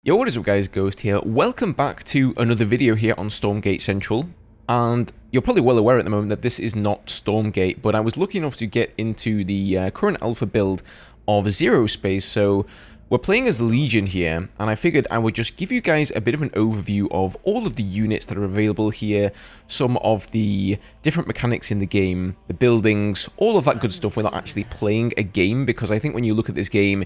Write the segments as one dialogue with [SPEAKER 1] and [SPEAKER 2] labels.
[SPEAKER 1] Yo, what is up guys, Ghost here. Welcome back to another video here on Stormgate Central. And you're probably well aware at the moment that this is not Stormgate, but I was lucky enough to get into the current alpha build of ZeroSpace, so we're playing as the Legion here, and I figured I would just give you guys a bit of an overview of all of the units that are available here, some of the different mechanics in the game, the buildings, all of that good stuff without actually playing a game, because I think when you look at this game,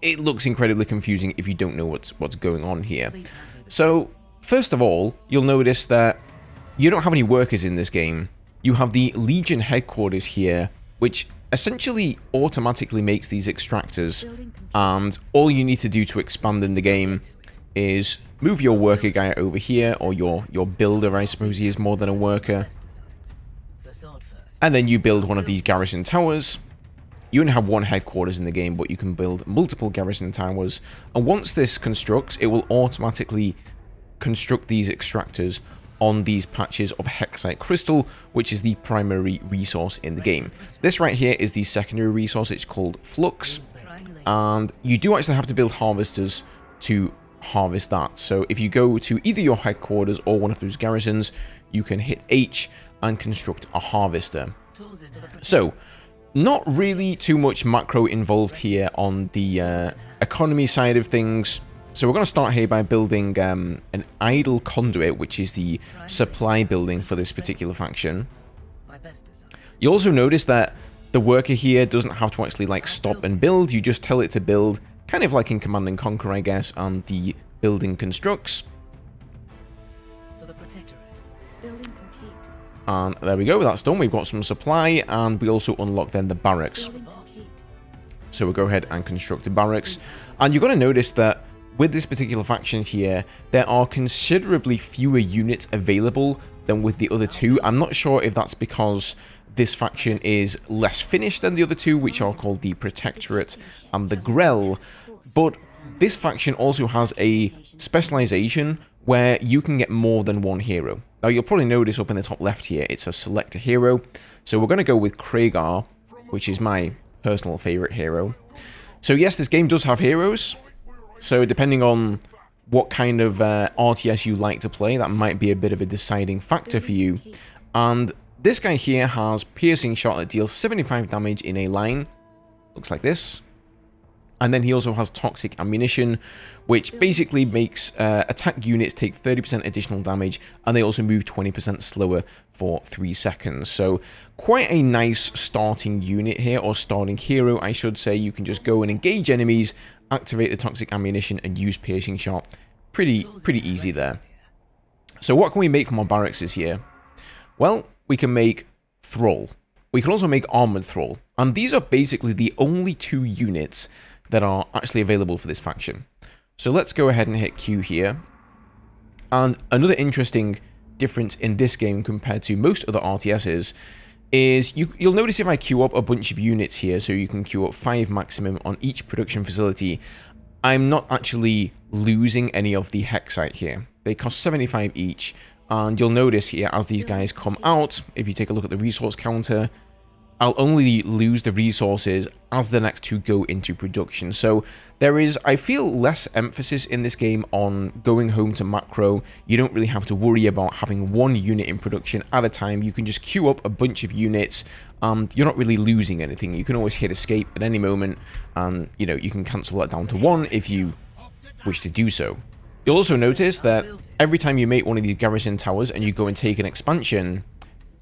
[SPEAKER 1] it looks incredibly confusing if you don't know what's going on here. So, first of all, you'll notice that you don't have any workers in this game. You have the Legion headquarters here, which essentially automatically makes these extractors, and all you need to do to expand in the game is move your worker guy over here, or your builder, I suppose he is more than a worker, and then you build one of these garrison towers. You only have one headquarters in the game, but you can build multiple garrison towers. And once this constructs, it will automatically construct these extractors on these patches of Hexite Crystal, which is the primary resource in the game. This right here is the secondary resource. It's called Flux. And you do actually have to build harvesters to harvest that. So if you go to either your headquarters or one of those garrisons, you can hit H and construct a harvester. So, not really too much macro involved here on the economy side of things. So we're going to start here by building an Idal Conduit, which is the supply building for this particular faction. You also notice that the worker here doesn't have to actually like stop and build. You just tell it to build, kind of like in Command and Conquer, I guess, and the building constructs. And there we go, that's done. We've got some supply, and we also unlock then the barracks. So we'll go ahead and construct the barracks. And you're going to notice that with this particular faction here, there are considerably fewer units available than with the other two. I'm not sure if that's because this faction is less finished than the other two, which are called the Protectorate and the Grell. But this faction also has a specialization where you can get more than one hero. Now, you'll probably notice up in the top left here, it's a select a hero. So we're going to go with Kragar, which is my personal favorite hero. So yes, this game does have heroes. So depending on what kind of RTS you like to play, that might be a bit of a deciding factor for you. And this guy here has piercing shot that deals 75 damage in a line. Looks like this. And then he also has toxic ammunition, which basically makes attack units take 30% additional damage, and they also move 20% slower for 3 seconds. So quite a nice starting unit here, or starting hero, I should say. You can just go and engage enemies, activate the toxic ammunition, and use piercing shot. Pretty easy there. So what can we make from our barracks here? Well, we can make Thrall. We can also make Armored Thrall. And these are basically the only two units that are actually available for this faction. So let's go ahead and hit Q here. And another interesting difference in this game compared to most other RTSs is you'll notice if I queue up a bunch of units here, so you can queue up 5 maximum on each production facility, I'm not actually losing any of the Hexite here. They cost 75 each, and you'll notice here as these guys come out, if you take a look at the resource counter, I'll only lose the resources as the next two go into production. So there is, I feel, less emphasis in this game on going home to macro. You don't really have to worry about having one unit in production at a time. You can just queue up a bunch of units, and you're not really losing anything. You can always hit escape at any moment, and you know, you can cancel that down to 1 if you wish to do so. You'll also notice that every time you make one of these garrison towers and you go and take an expansion,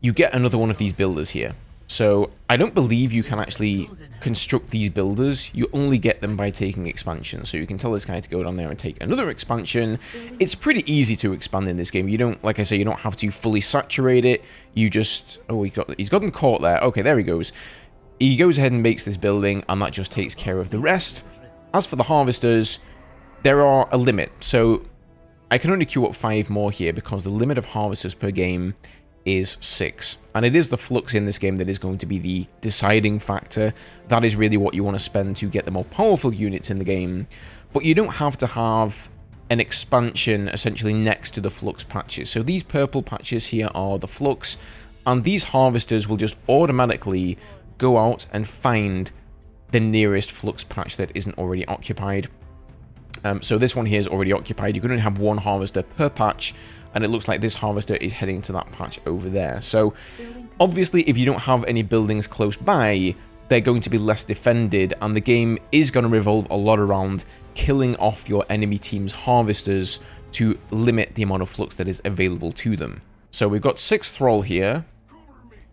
[SPEAKER 1] you get another one of these builders here. So I don't believe you can actually construct these builders. You only get them by taking expansion. So you can tell this guy to go down there and take another expansion. It's pretty easy to expand in this game. You don't, like I say, you don't have to fully saturate it. You just, oh, he's got them caught there. Okay, there he goes. He goes ahead and makes this building, and that just takes care of the rest. As for the harvesters, there are a limit. So I can only queue up 5 more here because the limit of harvesters per game is 6, and it is the flux in this game that is going to be the deciding factor. That is really what you want to spend to get the more powerful units in the game, but you don't have to have an expansion essentially next to the flux patches. So these purple patches here are the flux, and these harvesters will just automatically go out and find the nearest flux patch that isn't already occupied. So this one here is already occupied. You can only have one harvester per patch, and it looks like this harvester is heading to that patch over there. So obviously, if you don't have any buildings close by, they're going to be less defended, and the game is going to revolve a lot around killing off your enemy team's harvesters to limit the amount of flux that is available to them. So we've got 6 Thrall here,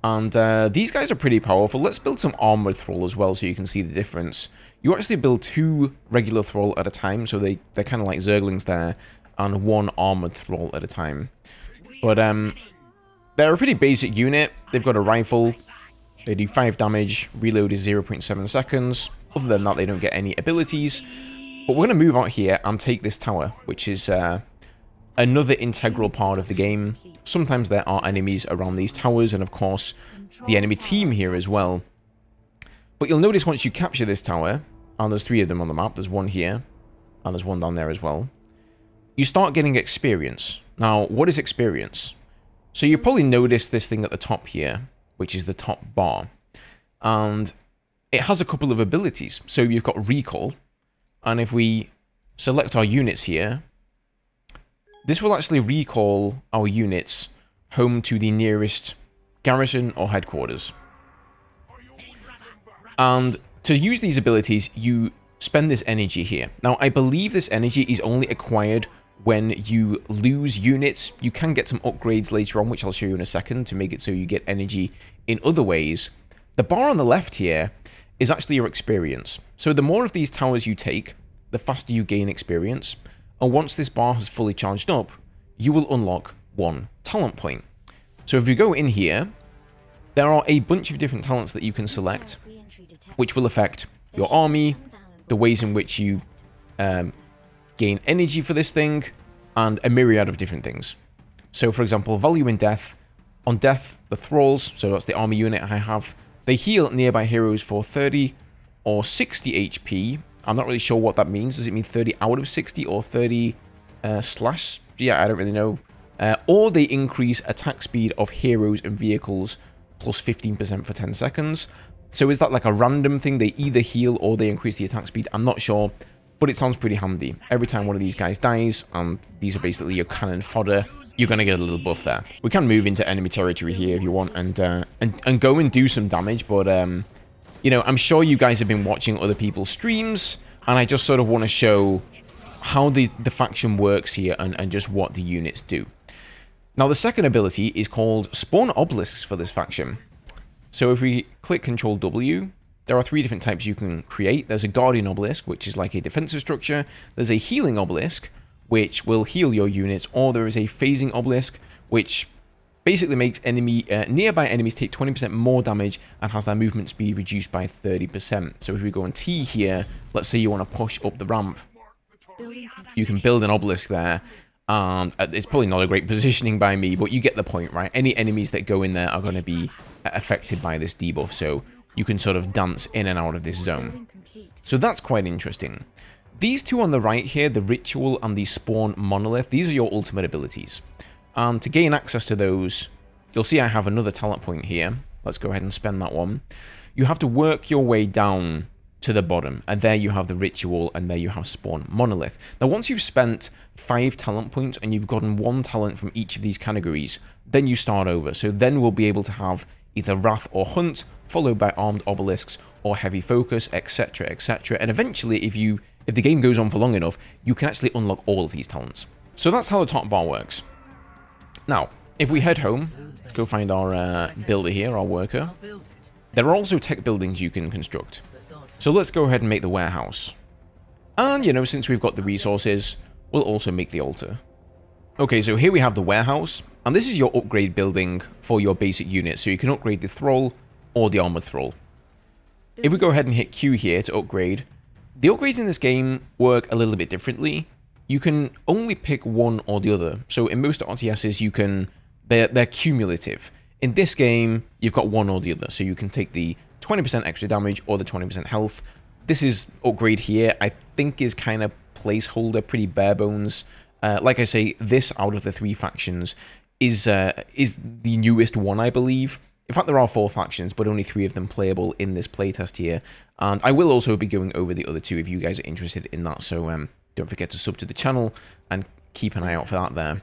[SPEAKER 1] and these guys are pretty powerful. Let's build some armored Thrall as well so you can see the difference. You actually build 2 regular Thrall at a time, so they're kind of like Zerglings there, and 1 armored Thrall at a time. But they're a pretty basic unit. They've got a rifle. They do 5 damage. Reload is 0.7 seconds. Other than that, they don't get any abilities. But we're going to move out here and take this tower, which is another integral part of the game. Sometimes there are enemies around these towers, and of course, the enemy team here as well. But you'll notice once you capture this tower, and there's 3 of them on the map, there's 1 here, and there's 1 down there as well, you start getting experience. Now, what is experience? So you probably noticed this thing at the top here, which is the top bar. And it has a couple of abilities. So you've got recall, and if we select our units here, this will actually recall our units home to the nearest garrison or headquarters. And to use these abilities, you spend this energy here. Now, I believe this energy is only acquired when you lose units. You can get some upgrades later on, which I'll show you in a second, to make it so you get energy in other ways. The bar on the left here is actually your experience. So the more of these towers you take, the faster you gain experience. And once this bar has fully charged up, you will unlock 1 talent point. So if you go in here, there are a bunch of different talents that you can select, which will affect your army, the ways in which you gain energy for this thing, and a myriad of different things. So for example, value in death. On death, the Thralls, so that's the army unit I have, they heal nearby heroes for 30 or 60 HP. I'm not really sure what that means. Does it mean 30 out of 60 or 30 slash? Yeah, I don't really know. Or they increase attack speed of heroes and vehicles plus 15% for 10 seconds. So is that like a random thing? They either heal or they increase the attack speed? I'm not sure, but it sounds pretty handy. Every time one of these guys dies, and these are basically your cannon fodder, you're going to get a little buff there. We can move into enemy territory here if you want and go and do some damage, but you know, I'm sure you guys have been watching other people's streams, and I just sort of want to show how the faction works here and just what the units do. Now, the second ability is called Spawn Obelisks for this faction. So if we click Control W, there are 3 different types you can create. There's a Guardian Obelisk, which is like a defensive structure. There's a Healing Obelisk, which will heal your units, or there is a Phasing Obelisk, which basically makes nearby enemies take 20% more damage and has their movement speed reduced by 30%. So if we go on T here, let's say you want to push up the ramp, you can build an obelisk there. And it's probably not a great positioning by me, but you get the point, right? Any enemies that go in there are going to be affected by this debuff, so you can sort of dance in and out of this zone. So that's quite interesting. These 2 on the right here, the Ritual and the Spawn Monolith, these are your ultimate abilities. And to gain access to those, you'll see I have another talent point here. Let's go ahead and spend that one. You have to work your way down to the bottom, and there you have the Ritual, and there you have Spawn Monolith. Now, once you've spent 5 talent points and you've gotten 1 talent from each of these categories, then you start over. So then we'll be able to have either Wrath or Hunt, followed by Armed Obelisks or Heavy Focus, etc, etc. And eventually, if the game goes on for long enough, you can actually unlock all of these talents. So that's how the top bar works. Now, if we head home, let's go find our builder here, our worker. There are also tech buildings you can construct. So let's go ahead and make the warehouse. And, you know, since we've got the resources, we'll also make the altar. Okay, so here we have the warehouse. And this is your upgrade building for your basic unit. So you can upgrade the Thrall or the Armored Thrall. If we go ahead and hit Q here to upgrade, the upgrades in this game work a little bit differently. You can only pick one or the other. So in most RTSs, they're cumulative. In this game, you've got one or the other. So you can take the 20% extra damage or the 20% health. This is upgrade here, I think is kind of placeholder, pretty bare bones. Like I say, this out of the 3 factions is the newest one, I believe. In fact, there are 4 factions, but only 3 of them playable in this playtest here. And I will also be going over the other 2 if you guys are interested in that, so don't forget to sub to the channel and keep an eye out for that there.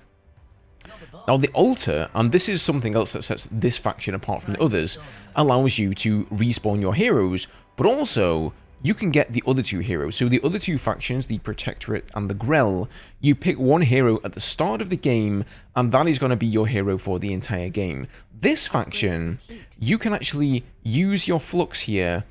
[SPEAKER 1] Now the altar, and this is something else that sets this faction apart from the others, allows you to respawn your heroes, but also you can get the other two heroes. So the other two factions, the Protectorate and the Grell, you pick one hero at the start of the game, and that is going to be your hero for the entire game. This faction, you can actually use your Flux here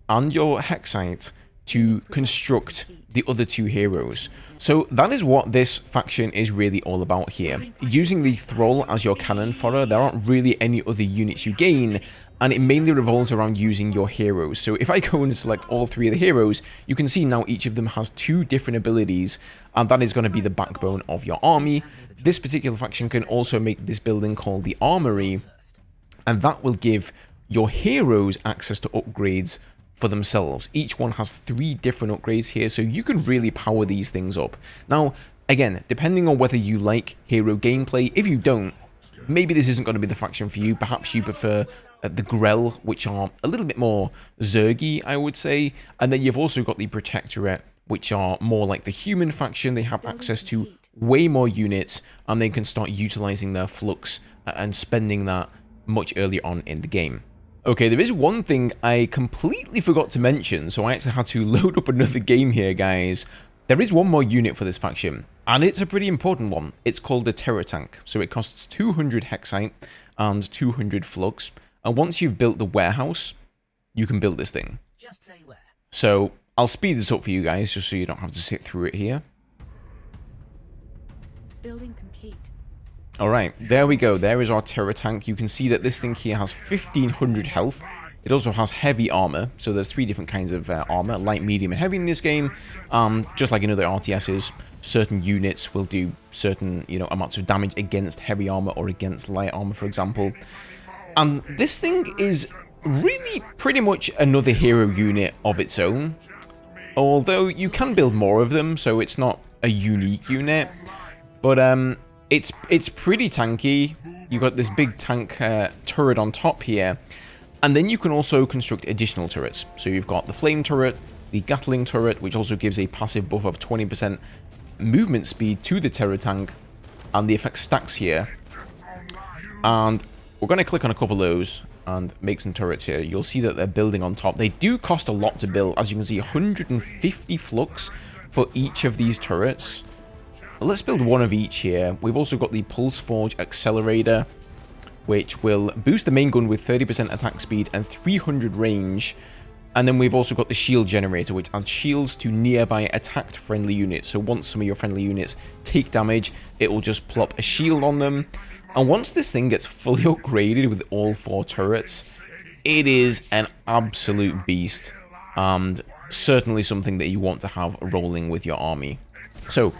[SPEAKER 1] and your Hexite to construct the other two heroes. So that is what this faction is really all about here. Using the Thrall as your cannon fodder, there aren't really any other units you gain, and it mainly revolves around using your heroes. So if I go and select all three of the heroes, you can see now each of them has two different abilities, and that is going to be the backbone of your army. This particular faction can also make this building called the Armory, and that will give your heroes access to upgrades for themselves. Each one has 3 different upgrades here, so you can really power these things up. Now, again, depending on whether you like hero gameplay, if you don't, maybe this isn't going to be the faction for you. Perhaps you prefer the Grell, which are a little bit more zergy, I would say. And then you've also got the Protectorate, which are more like the human faction. They have access to way more units, and they can start utilizing their Flux and spending that much earlier on in the game. Okay, there is one thing I completely forgot to mention, so I actually had to load up another game here, guys. There is one more unit for this faction, and it's a pretty important one. It's called the Terror Tank. So it costs 200 Hexite and 200 Flux, and once you've built the warehouse, you can build this thing.
[SPEAKER 2] Just say where.
[SPEAKER 1] So I'll speed this up for you guys, just so you don't have to sit through it here.
[SPEAKER 2] Building complete.
[SPEAKER 1] Alright, there we go. There is our Terror Tank. You can see that this thing here has 1500 health. It also has heavy armor, so there's 3 different kinds of armor, light, medium, and heavy in this game. Just like in other RTSs, certain units will do certain, amounts of damage against heavy armor or against light armor, for example. And this thing is really pretty much another hero unit of its own. Although you can build more of them, so it's not a unique unit. But it's pretty tanky. You've got this big tank turret on top here. And then you can also construct additional turrets. So you've got the flame turret, the Gatling turret, which also gives a passive buff of 20% movement speed to the Terror Tank. And the effect stacks here. And we're going to click on a couple of those and make some turrets here. You'll see that they're building on top. They do cost a lot to build. As you can see, 150 Flux for each of these turrets. Let's build one of each here. We've also got the Pulse Forge Accelerator, which will boost the main gun with 30% attack speed and 300 range. And then we've also got the Shield Generator, which adds shields to nearby attacked friendly units. So once some of your friendly units take damage, it will just plop a shield on them. And once this thing gets fully upgraded with all 4 turrets, it is an absolute beast. And certainly something that you want to have rolling with your army. So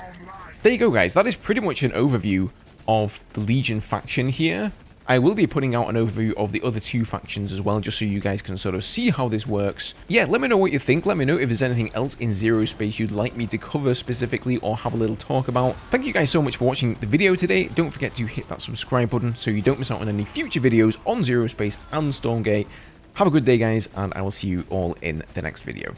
[SPEAKER 1] there you go, guys. That is pretty much an overview of the Legion faction here. I will be putting out an overview of the other 2 factions as well, just so you guys can sort of see how this works. Yeah, let me know what you think. Let me know if there's anything else in ZeroSpace you'd like me to cover specifically or have a little talk about. Thank you guys so much for watching the video today. Don't forget to hit that subscribe button so you don't miss out on any future videos on ZeroSpace and Stormgate. Have a good day, guys, and I will see you all in the next video.